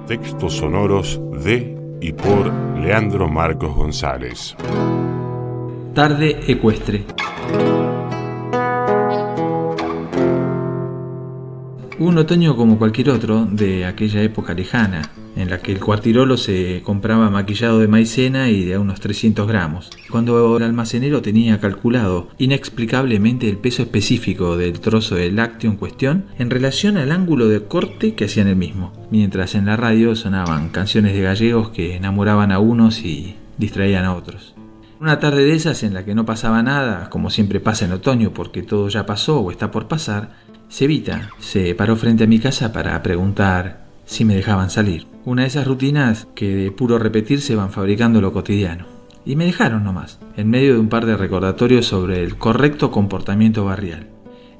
Textos sonoros de y por Leandro Marcos González. Tarde ecuestre. Un otoño como cualquier otro de aquella época lejana, en la que el cuartirolo se compraba maquillado de maicena y de a unos 300 gramos, cuando el almacenero tenía calculado inexplicablemente el peso específico del trozo de lácteo en cuestión en relación al ángulo de corte que hacían el mismo, mientras en la radio sonaban canciones de gallegos que enamoraban a unos y distraían a otros. Una tarde de esas en la que no pasaba nada, como siempre pasa en otoño porque todo ya pasó o está por pasar, Cevita se paró frente a mi casa para preguntar si me dejaban salir. Una de esas rutinas que de puro repetir se van fabricando lo cotidiano. Y me dejaron nomás, en medio de un par de recordatorios sobre el correcto comportamiento barrial.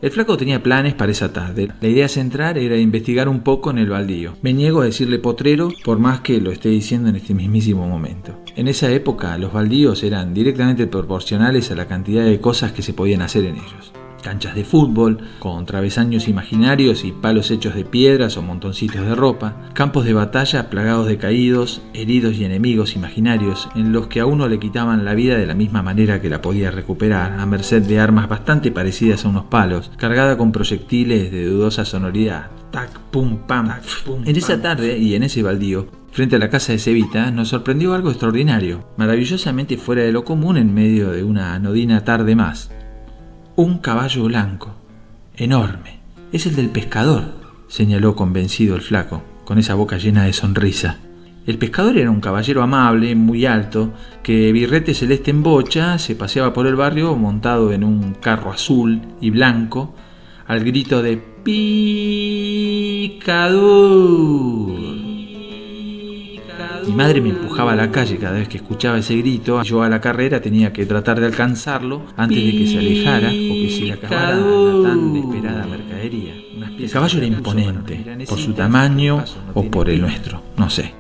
El flaco tenía planes para esa tarde. La idea central era investigar un poco en el baldío. Me niego a decirle potrero, por más que lo esté diciendo en este mismísimo momento. En esa época los baldíos eran directamente proporcionales a la cantidad de cosas que se podían hacer en ellos. Canchas de fútbol, con travesaños imaginarios y palos hechos de piedras o montoncitos de ropa, campos de batalla plagados de caídos, heridos y enemigos imaginarios, en los que a uno le quitaban la vida de la misma manera que la podía recuperar, a merced de armas bastante parecidas a unos palos, cargada con proyectiles de dudosa sonoridad. Tac, pum, pam, tac, pum, en esa tarde y en ese baldío, frente a la casa de Cevita, nos sorprendió algo extraordinario, maravillosamente fuera de lo común en medio de una anodina tarde más. Un caballo blanco, enorme. Es el del pescador, señaló convencido el flaco, con esa boca llena de sonrisa. El pescador era un caballero amable, muy alto, que birrete celeste en bocha, se paseaba por el barrio montado en un carro azul y blanco, al grito de ¡Picador! Mi madre me empujaba a la calle cada vez que escuchaba ese grito. Yo a la carrera tenía que tratar de alcanzarlo antes de que se alejara o que se le acabara la tan esperada mercadería. El caballo era imponente, por su tamaño o por el nuestro, no sé.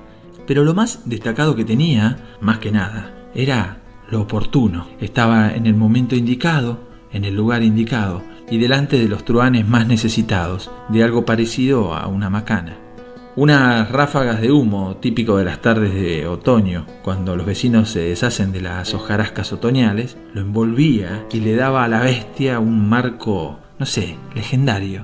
Pero lo más destacado que tenía, más que nada, era lo oportuno. Estaba en el momento indicado, en el lugar indicado y delante de los truhanes más necesitados de algo parecido a una macana. Unas ráfagas de humo, típico de las tardes de otoño, cuando los vecinos se deshacen de las hojarascas otoñales, lo envolvía y le daba a la bestia un marco, no sé, legendario.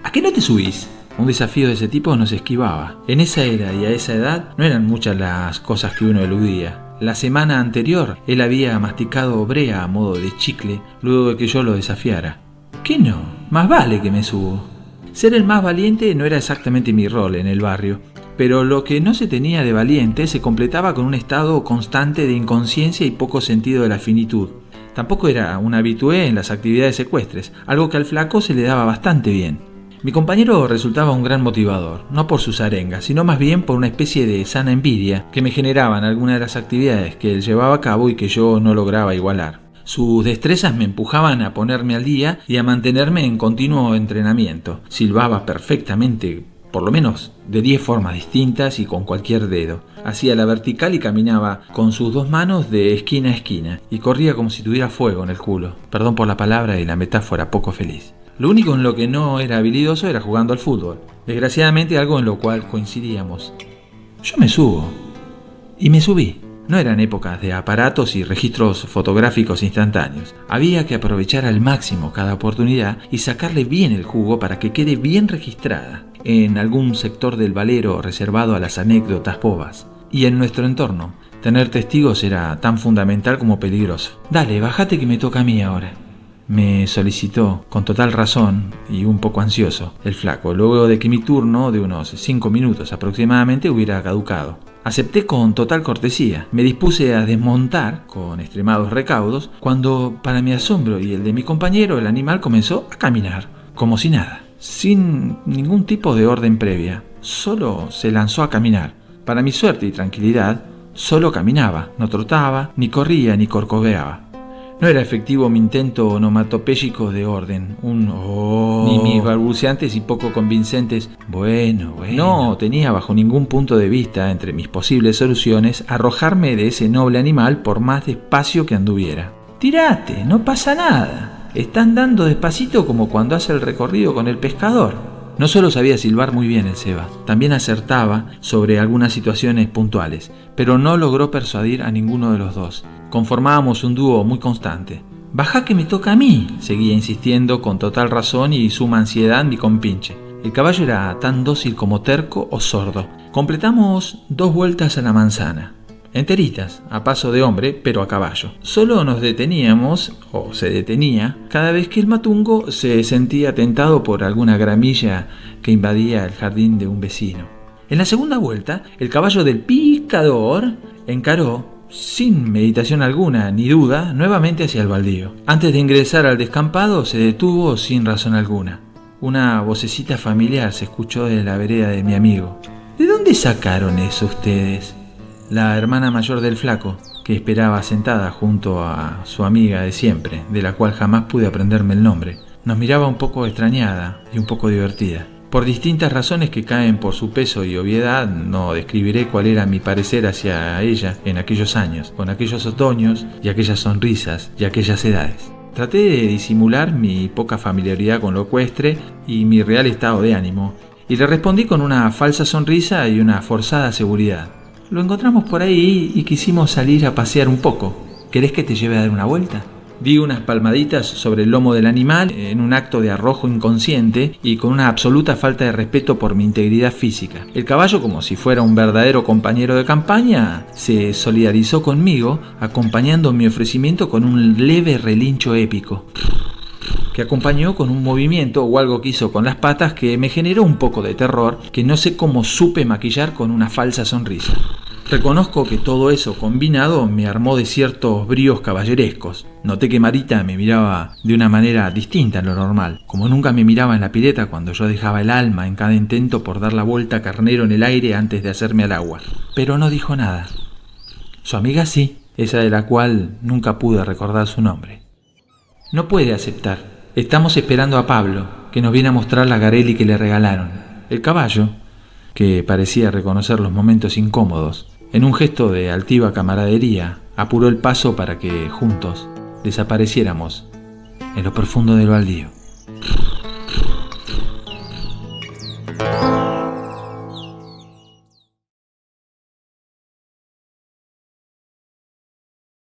¿A qué no te subís? Un desafío de ese tipo no se esquivaba. En esa era y a esa edad no eran muchas las cosas que uno eludía. La semana anterior él había masticado brea a modo de chicle luego de que yo lo desafiara. ¿Qué no? Más vale que me subo. Ser el más valiente no era exactamente mi rol en el barrio, pero lo que no se tenía de valiente se completaba con un estado constante de inconsciencia y poco sentido de la finitud. Tampoco era un habitué en las actividades ecuestres, algo que al flaco se le daba bastante bien. Mi compañero resultaba un gran motivador, no por sus arengas, sino más bien por una especie de sana envidia que me generaban algunas de las actividades que él llevaba a cabo y que yo no lograba igualar. Sus destrezas me empujaban a ponerme al día y a mantenerme en continuo entrenamiento. Silbaba perfectamente, por lo menos de 10 formas distintas y con cualquier dedo. Hacía la vertical y caminaba con sus 2 manos de esquina a esquina y corría como si tuviera fuego en el culo. Perdón por la palabra y la metáfora poco feliz. Lo único en lo que no era habilidoso era jugando al fútbol. Desgraciadamente algo en lo cual coincidíamos. Yo me subo. Y me subí. No eran épocas de aparatos y registros fotográficos instantáneos. Había que aprovechar al máximo cada oportunidad y sacarle bien el jugo para que quede bien registrada en algún sector del valero reservado a las anécdotas bobas. Y en nuestro entorno, tener testigos era tan fundamental como peligroso. Dale, bájate que me toca a mí ahora. Me solicitó, con total razón y un poco ansioso, el flaco, luego de que mi turno, de unos 5 minutos aproximadamente, hubiera caducado. Acepté con total cortesía. Me dispuse a desmontar, con extremados recaudos, cuando, para mi asombro y el de mi compañero, el animal comenzó a caminar, como si nada, sin ningún tipo de orden previa. Solo se lanzó a caminar. Para mi suerte y tranquilidad, solo caminaba, no trotaba, ni corría, ni corcoveaba. No era efectivo mi intento onomatopéyico de orden, ni mis balbuceantes y poco convincentes bueno. No tenía bajo ningún punto de vista, entre mis posibles soluciones, arrojarme de ese noble animal por más despacio que anduviera. Tirate, no pasa nada. Está andando despacito como cuando hace el recorrido con el pescador. No solo sabía silbar muy bien el Seba, también acertaba sobre algunas situaciones puntuales, pero no logró persuadir a ninguno de los dos. Conformábamos un dúo muy constante. «Bajá que me toca a mí», seguía insistiendo con total razón y suma ansiedad mi compinche. El caballo era tan dócil como terco o sordo. Completamos 2 vueltas a la manzana, enteritas, a paso de hombre, pero a caballo. Solo nos deteníamos, o se detenía, cada vez que el matungo se sentía tentado por alguna gramilla que invadía el jardín de un vecino. En la segunda vuelta, el caballo del picador encaró, sin meditación alguna ni duda, nuevamente hacia el baldío. Antes de ingresar al descampado, se detuvo sin razón alguna. Una vocecita familiar se escuchó desde la vereda de mi amigo. «¿De dónde sacaron eso ustedes?». La hermana mayor del flaco, que esperaba sentada junto a su amiga de siempre, de la cual jamás pude aprenderme el nombre, nos miraba un poco extrañada y un poco divertida. Por distintas razones que caen por su peso y obviedad, no describiré cuál era mi parecer hacia ella en aquellos años, con aquellos otoños y aquellas sonrisas y aquellas edades. Traté de disimular mi poca familiaridad con lo ecuestre y mi real estado de ánimo, y le respondí con una falsa sonrisa y una forzada seguridad. «Lo encontramos por ahí y quisimos salir a pasear un poco. ¿Querés que te lleve a dar una vuelta?». Di unas palmaditas sobre el lomo del animal en un acto de arrojo inconsciente y con una absoluta falta de respeto por mi integridad física. El caballo, como si fuera un verdadero compañero de campaña, se solidarizó conmigo, acompañando mi ofrecimiento con un leve relincho épico, que acompañó con un movimiento o algo que hizo con las patas que me generó un poco de terror, que no sé cómo supe maquillar con una falsa sonrisa. Reconozco que todo eso combinado me armó de ciertos bríos caballerescos. Noté que Marita me miraba de una manera distinta a lo normal, como nunca me miraba en la pileta cuando yo dejaba el alma en cada intento por dar la vuelta carnero en el aire antes de hacerme al agua. Pero no dijo nada. Su amiga sí, esa de la cual nunca pude recordar su nombre. «No puede aceptar. Estamos esperando a Pablo, que nos viene a mostrar la Garelli que le regalaron». El caballo, que parecía reconocer los momentos incómodos, en un gesto de altiva camaradería, apuró el paso para que, juntos, desapareciéramos en lo profundo del baldío.